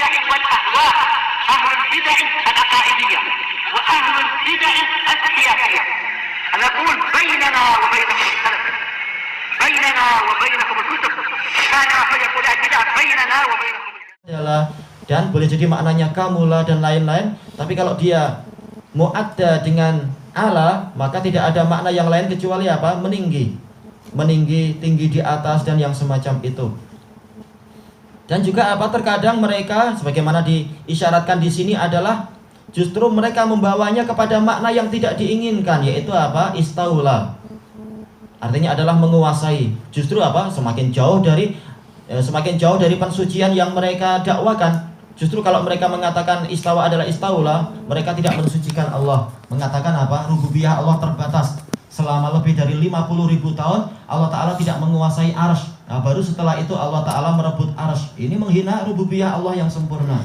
البدع والأهواء، أهل البدع العقائدية وأهل البدع السياسية. نقول بيننا وبينكم السلف، بيننا وبينكم الكتب، كان فيقول البدع بيننا وبينكم adalah, dan boleh jadi maknanya kamulah dan lain-lain. Tapi kalau dia mu'adda dengan ala, maka tidak ada makna yang lain kecuali apa? Meninggi, tinggi di atas dan yang semacam itu. Dan juga apa? Terkadang mereka, sebagaimana diisyaratkan di sini adalah justru mereka membawanya kepada makna yang tidak diinginkan, yaitu apa? Istaula. Artinya adalah menguasai. Justru apa? Semakin jauh dari pensucian yang mereka dakwakan. Justru kalau mereka mengatakan istawa adalah istaula, mereka tidak mensucikan Allah. Mengatakan apa? Rububiyah Allah terbatas. Selama lebih dari 50.000 tahun Allah Ta'ala tidak menguasai arsy. Nah, baru setelah itu Allah Ta'ala merebut arsy. Ini menghina rububiyah Allah yang sempurna.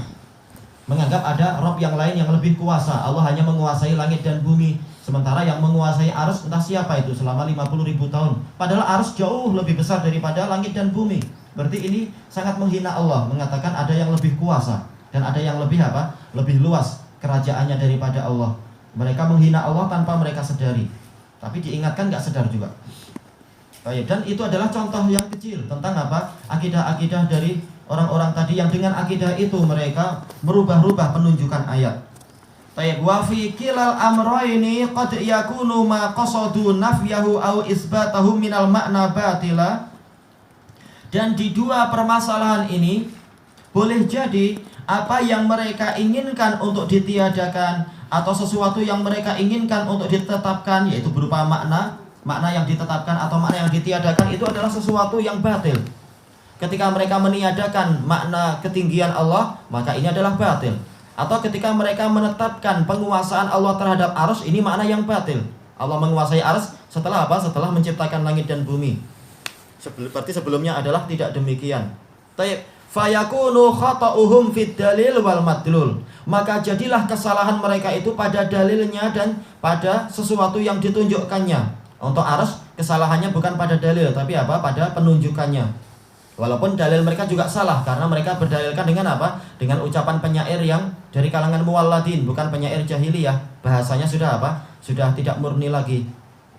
Menganggap ada Rabb yang lain yang lebih kuasa. Allah hanya menguasai langit dan bumi, sementara yang menguasai arsy entah siapa itu selama 50.000 tahun. Padahal arsy jauh lebih besar daripada langit dan bumi. Berarti ini sangat menghina Allah, mengatakan ada yang lebih kuasa dan ada yang lebih apa? Lebih luas kerajaannya daripada Allah. Mereka menghina Allah tanpa mereka sadari, tapi diingatkan nggak sadar juga. Baik, dan itu adalah contoh yang kecil tentang apa? Akidah-akidah dari orang-orang tadi yang dengan akidah itu mereka merubah-rubah penunjukan ayat. Baik, wa fi kilal amrayni qad yakunu ma qasadu nafyahu au isbatahu minal makna batila. Dan di dua permasalahan ini boleh jadi apa yang mereka inginkan untuk ditiadakan atau sesuatu yang mereka inginkan untuk ditetapkan, yaitu berupa makna yang ditetapkan atau makna yang ditiadakan, itu adalah sesuatu yang batil. Ketika mereka meniadakan makna ketinggian Allah, maka ini adalah batil. Atau ketika mereka menetapkan penguasaan Allah terhadap arsy, ini makna yang batil. Allah menguasai arsy setelah apa? Setelah menciptakan langit dan bumi. Seperti sebelumnya adalah tidak demikian. Taib fayakunu khata'uhum fid dalil wal madlul. Maka jadilah kesalahan mereka itu pada dalilnya dan pada sesuatu yang ditunjukkannya. Untuk arsy kesalahannya bukan pada dalil, tapi apa? Pada penunjukannya. Walaupun dalil mereka juga salah, karena mereka berdalilkan dengan apa? Dengan ucapan penyair yang dari kalangan muwalladin, bukan penyair jahiliyah. Bahasanya sudah apa? Sudah tidak murni lagi.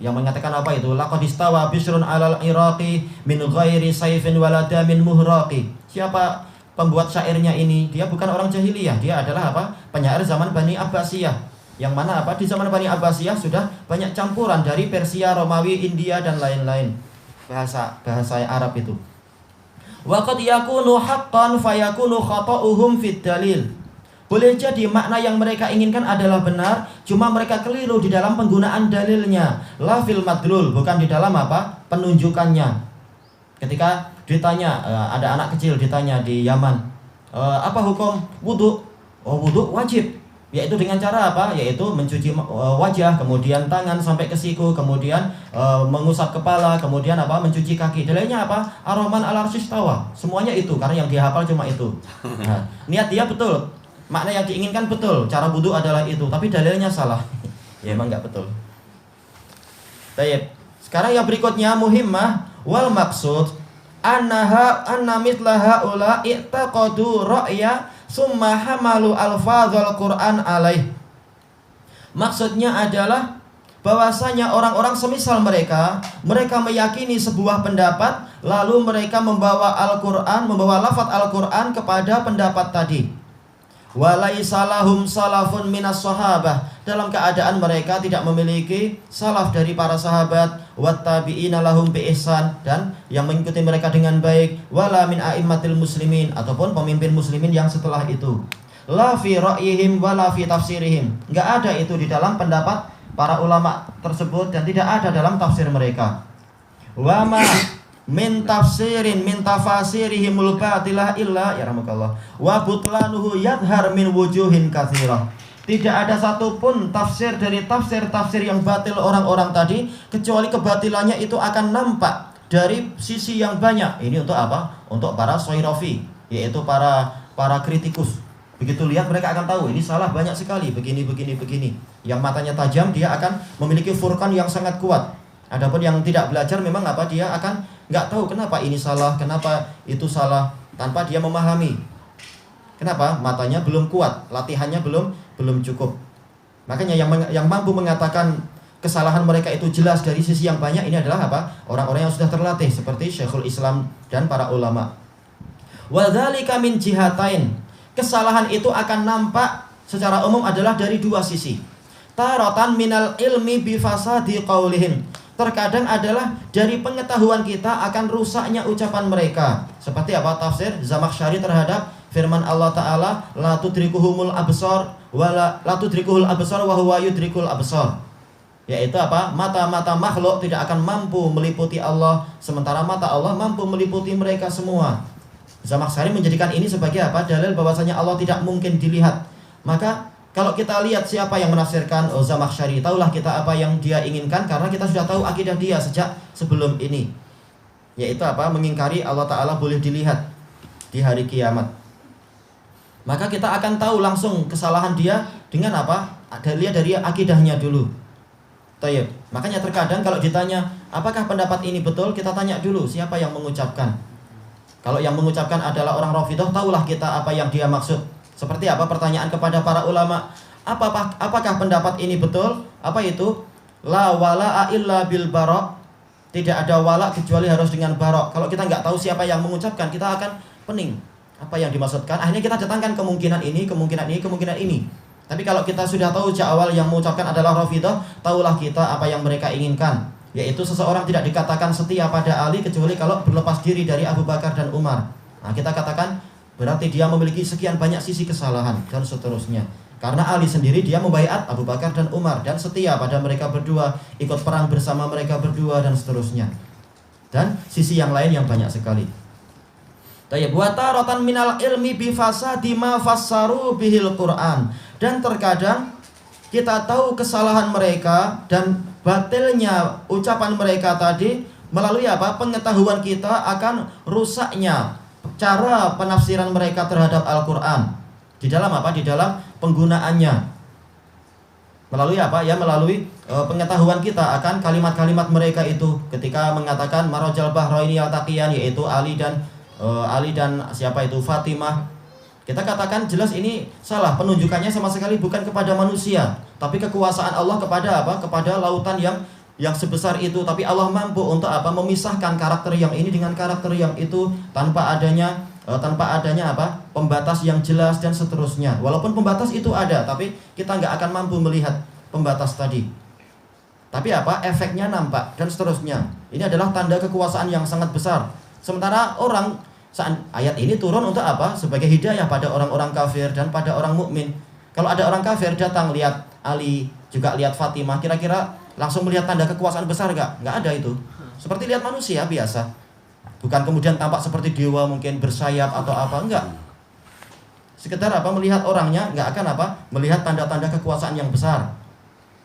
Yang mengatakan apa itu? Laqad istawa bisrun 'alal iraqi min ghairi sayfin wala damin muhraqi. Siapa pembuat syairnya ini? Dia bukan orang jahiliyah, dia adalah apa? Penyair zaman Bani Abbasiyah. Yang mana apa? Di zaman Bani Abbasiyah sudah banyak campuran dari Persia, Romawi, India dan lain-lain. Bahasa Arab itu. Wa qad yakunu haqqan fayakunu khata'uhum fid dalil. Boleh jadi makna yang mereka inginkan adalah benar, cuma mereka keliru di dalam penggunaan dalilnya. La fil madlul, bukan di dalam apa? Penunjukannya. Ketika ditanya, ada anak kecil ditanya di Yaman, apa hukum wudu? Oh, wudu wajib. Yaitu dengan cara apa? Yaitu mencuci wajah, kemudian tangan sampai ke siku, kemudian mengusap kepala, kemudian apa? Mencuci kaki. Dalilnya apa? Ar-Rahman 'alal 'arsy istawa. Semuanya itu, karena yang dihafal cuma itu. Nah, niat dia betul. Makna yang diinginkan betul, cara wudu adalah itu, tapi dalilnya salah. Ya emang enggak betul. Baik. Sekarang yang berikutnya muhimmah wal maksud anna mithla haula i'taqadu ra'ya summa hamalu alfadzal Qur'an alaih. Maksudnya adalah bahwasanya orang-orang semisal mereka meyakini sebuah pendapat, lalu mereka membawa Al-Qur'an, membawa lafaz Al-Qur'an kepada pendapat tadi. Walaisa lahum salafun minas sahabah, dalam keadaan mereka tidak memiliki salaf dari para sahabat, wattabi'ina lahum bi ihsan, dan yang mengikuti mereka dengan baik, wala min a'immatil muslimin, ataupun pemimpin muslimin yang setelah itu. La fi ra'yihim wala fi tafsirihim, enggak ada itu di dalam pendapat para ulama tersebut dan tidak ada dalam tafsir mereka. Wa ma min tafsirin min tafasirihimul batilah illa ya rahmakallah wa butlanuhu yadhar min wujuhin katsirah. Tidak ada satupun tafsir dari tafsir yang batil orang-orang tadi kecuali kebatilannya itu akan nampak dari sisi yang banyak. Ini untuk apa? Untuk para soirofi, yaitu para kritikus. Begitu lihat mereka akan tahu ini salah banyak sekali, begini. Yang matanya tajam dia akan memiliki furqan yang sangat kuat. Adapun yang tidak belajar memang apa? Dia akan nggak tahu kenapa ini salah, kenapa itu salah, tanpa dia memahami. Kenapa? Matanya belum kuat, latihannya belum cukup. Makanya yang mampu mengatakan kesalahan mereka itu jelas dari sisi yang banyak ini adalah apa? Orang-orang yang sudah terlatih seperti Syekhul Islam dan para ulama. Wa dzalika min jihatain. Kesalahan itu akan nampak secara umum adalah dari dua sisi. Taratan minal ilmi bi fasadi qaulihim. Terkadang adalah dari pengetahuan kita akan rusaknya ucapan mereka. Seperti apa tafsir Zamakhsyari terhadap firman Allah Ta'ala, la tudrikuhumul absar wa la tudrikuhul absar wa huwa yudrikul absar. Yaitu apa? Mata-mata makhluk tidak akan mampu meliputi Allah, sementara mata Allah mampu meliputi mereka semua. Zamakhsyari menjadikan ini sebagai apa? Dalil bahwasanya Allah tidak mungkin dilihat. Maka kalau kita lihat siapa yang menafsirkan Zamakhsyari, tahulah kita apa yang dia inginkan, karena kita sudah tahu akidah dia sejak sebelum ini. Yaitu apa? Mengingkari Allah Ta'ala boleh dilihat di hari kiamat. Maka kita akan tahu langsung kesalahan dia dengan apa? Lihat dari akidahnya dulu. Tayyib. Makanya terkadang kalau ditanya, apakah pendapat ini betul? Kita tanya dulu siapa yang mengucapkan. Kalau yang mengucapkan adalah orang Rafidhah, tahulah kita apa yang dia maksud. Seperti apa pertanyaan kepada para ulama, apakah pendapat ini betul? Apa itu? La wala'a illa bil bara'. Tidak ada wala kecuali harus dengan barok. Kalau kita nggak tahu siapa yang mengucapkan, kita akan pening. Apa yang dimaksudkan? Akhirnya kita datangkan kemungkinan ini, kemungkinan ini, kemungkinan ini. Tapi kalau kita sudah tahu sejak awal yang mengucapkan adalah Rafidhah, tahulah kita apa yang mereka inginkan. Yaitu seseorang tidak dikatakan setia pada Ali kecuali kalau berlepas diri dari Abu Bakar dan Umar. Nah, kita katakan berarti dia memiliki sekian banyak sisi kesalahan dan seterusnya. Karena Ali sendiri dia membaiat Abu Bakar dan Umar dan setia pada mereka berdua, ikut perang bersama mereka berdua dan seterusnya. Dan sisi yang lain yang banyak sekali. Tayyib wa taratan minal ilmi bi fasadi ma fassaru bihil Qur'an. Dan terkadang kita tahu kesalahan mereka dan batilnya ucapan mereka tadi melalui apa? Pengetahuan kita akan rusaknya cara penafsiran mereka terhadap Al-Quran. Di dalam apa? Di dalam penggunaannya. Melalui apa? Ya melalui pengetahuan kita akan kalimat-kalimat mereka itu ketika mengatakan marajal bahraini yaltaqiyan, yaitu Ali dan siapa itu? Fatimah. Kita katakan jelas ini salah, penunjukannya sama sekali bukan kepada manusia, tapi kekuasaan Allah kepada apa? Kepada lautan yang sebesar itu. Tapi Allah mampu untuk apa? Memisahkan karakter yang ini dengan karakter yang itu tanpa adanya apa? Pembatas yang jelas dan seterusnya. Walaupun pembatas itu ada, tapi kita nggak akan mampu melihat pembatas tadi. Tapi apa? Efeknya nampak dan seterusnya. Ini adalah tanda kekuasaan yang sangat besar. Sementara saat ayat ini turun untuk apa? Sebagai hidayah pada orang-orang kafir dan pada orang mukmin. Kalau ada orang kafir datang lihat Ali, juga lihat Fatimah, kira-kira langsung melihat tanda kekuasaan besar nggak? Nggak ada itu. Seperti lihat manusia biasa. Bukan kemudian tampak seperti dewa mungkin bersayap atau apa, enggak. Sekedar apa? Melihat orangnya, nggak akan apa? Melihat tanda-tanda kekuasaan yang besar.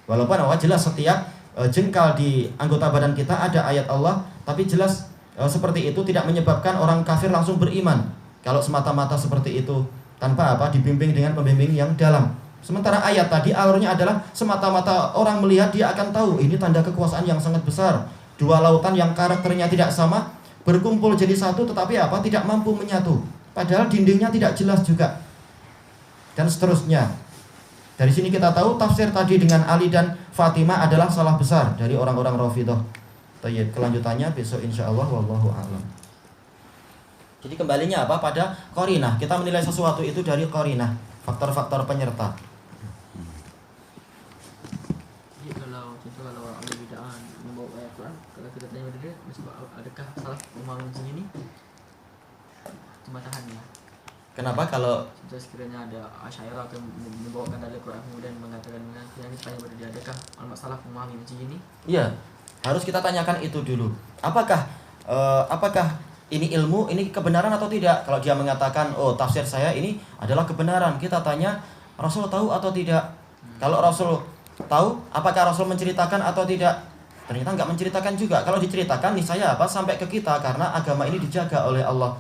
Walaupun jelas setiap jengkal di anggota badan kita ada ayat Allah, tapi jelas seperti itu tidak menyebabkan orang kafir langsung beriman. Kalau semata-mata seperti itu tanpa apa? Dibimbing dengan pembimbing yang dalam. Sementara ayat tadi alurnya adalah semata-mata orang melihat dia akan tahu ini tanda kekuasaan yang sangat besar. Dua lautan yang karakternya tidak sama berkumpul jadi satu, tetapi apa? Tidak mampu menyatu. Padahal dindingnya tidak jelas juga. Dan seterusnya. Dari sini kita tahu tafsir tadi dengan Ali dan Fatimah adalah salah besar dari orang-orang Rafidhah. Kelanjutannya besok insyaallah, wallahu a'lam. Jadi kembalinya apa? Pada qarinah. Kita menilai sesuatu itu dari qarinah, faktor-faktor penyerta. Jadi kalau ada bid'ah membawa ayat Quran, kalau kita tanya pada dia, adakah salah memahami ini? Pematahannya. Kenapa kalau sekiranya ada Asy'ariyah yang membawakan dalil Quran kemudian mengatakan yang ditanya pada dia, adakah masalah memahami ini? Iya, harus kita tanyakan itu dulu. Apakah ini ilmu, ini kebenaran atau tidak? Kalau dia mengatakan, oh tafsir saya ini adalah kebenaran, kita tanya, Rasul tahu atau tidak? Kalau Rasul tahu, apakah Rasul menceritakan atau tidak? Ternyata nggak menceritakan juga. Kalau diceritakan, niscaya apa? Sampai ke kita, karena agama ini dijaga oleh Allah.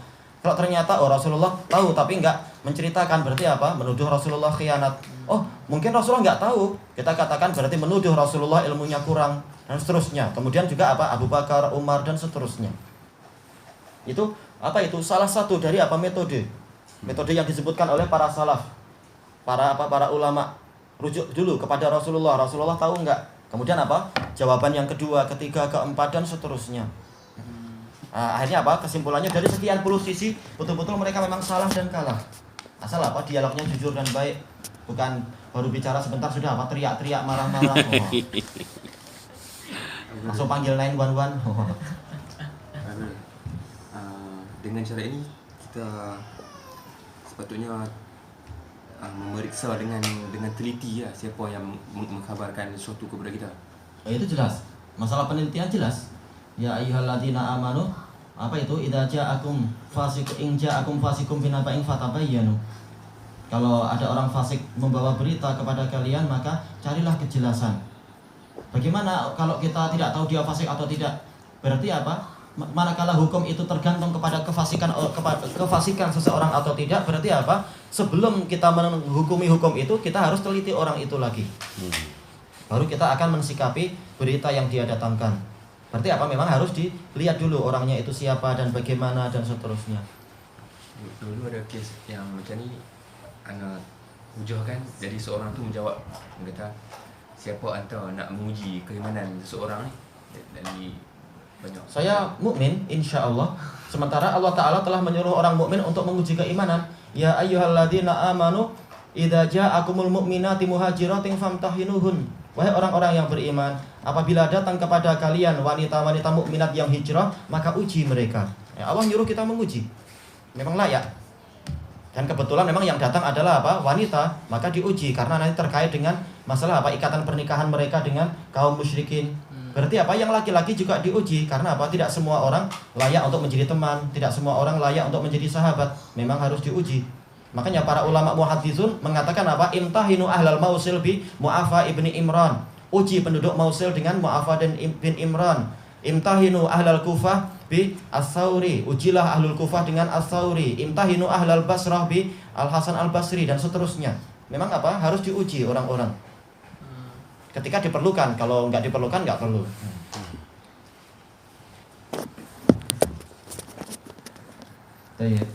Kalau ternyata Rasulullah tahu tapi nggak menceritakan, berarti apa? Menuduh Rasulullah khianat. Oh, mungkin Rasulullah nggak tahu. Kita katakan berarti menuduh Rasulullah ilmunya kurang dan seterusnya. Kemudian juga apa? Abu Bakar, Umar dan seterusnya. Itu apa itu? Salah satu dari apa? Metode Metode yang disebutkan oleh para salaf, para ulama. Rujuk dulu kepada Rasulullah. Rasulullah tahu enggak? Kemudian apa? Jawaban yang kedua, ketiga, keempat, dan seterusnya. Akhirnya apa? Kesimpulannya dari sekian puluh sisi, betul-betul mereka memang salah dan kalah. Asal apa? Dialognya jujur dan baik. Bukan baru bicara sebentar sudah apa? Teriak-teriak, marah-marah. Langsung panggil 911. Karena dengan cara ini kita sepatutnya memeriksa dengan teliti ya siapa yang mengkhabarkan sesuatu kepada kita. Itu jelas. Masalah penelitian jelas. Ya ayyuhalladzina amanu, apa itu? Idza ja'akum fasikum binaba'in fatabayyanu. Kalau ada orang fasik membawa berita kepada kalian, maka carilah kejelasan. Bagaimana kalau kita tidak tahu dia fasik atau tidak? Berarti apa? Manakala hukum itu tergantung kepada kefasikan seseorang atau tidak, berarti apa? Sebelum kita menghukumi hukum itu, kita harus teliti orang itu lagi. Baru kita akan mensikapi berita yang dia datangkan. Berarti apa? Memang harus dilihat dulu orangnya itu siapa dan bagaimana dan seterusnya. Dulu ada kes yang macam ni, anak hujah kan, jadi seorang tu menjawab, kata siapa anta nak menguji keimanan seseorang ni dari banyak. Saya mukmin, insya Allah. Sementara Allah Ta'ala telah menyuruh orang mukmin untuk menguji keimanan. Ya ayyuhalladzina amanu idza ja'akumul mu'minati muhajiratin famtahinuhun. Wahai orang-orang yang beriman, apabila datang kepada kalian wanita-wanita mukminat yang hijrah, maka uji mereka. Ya, Allah nyuruh kita menguji. Memang layak. Dan kebetulan memang yang datang adalah apa? Wanita, maka diuji karena nanti terkait dengan masalah apa? Ikatan pernikahan mereka dengan kaum musyrikin. Berarti apa? Yang laki-laki juga diuji karena apa? Tidak semua orang layak untuk menjadi teman, tidak semua orang layak untuk menjadi sahabat. Memang harus diuji. Makanya para ulama muhaddisun mengatakan apa? Imtahinu ahlal Mausil bi Mu'afa ibni Imran. Uji penduduk Mausil dengan Mu'afa bin Imran. Imtahinu ahlal Kufah bi As-Sauri. Ujilah ahlul Kufah dengan As-Sauri. Imtahinu ahlal Basrah bi Al-Hasan Al-Basri dan seterusnya. Memang apa? Harus diuji orang-orang. Ketika diperlukan, kalau nggak diperlukan nggak perlu. Baik.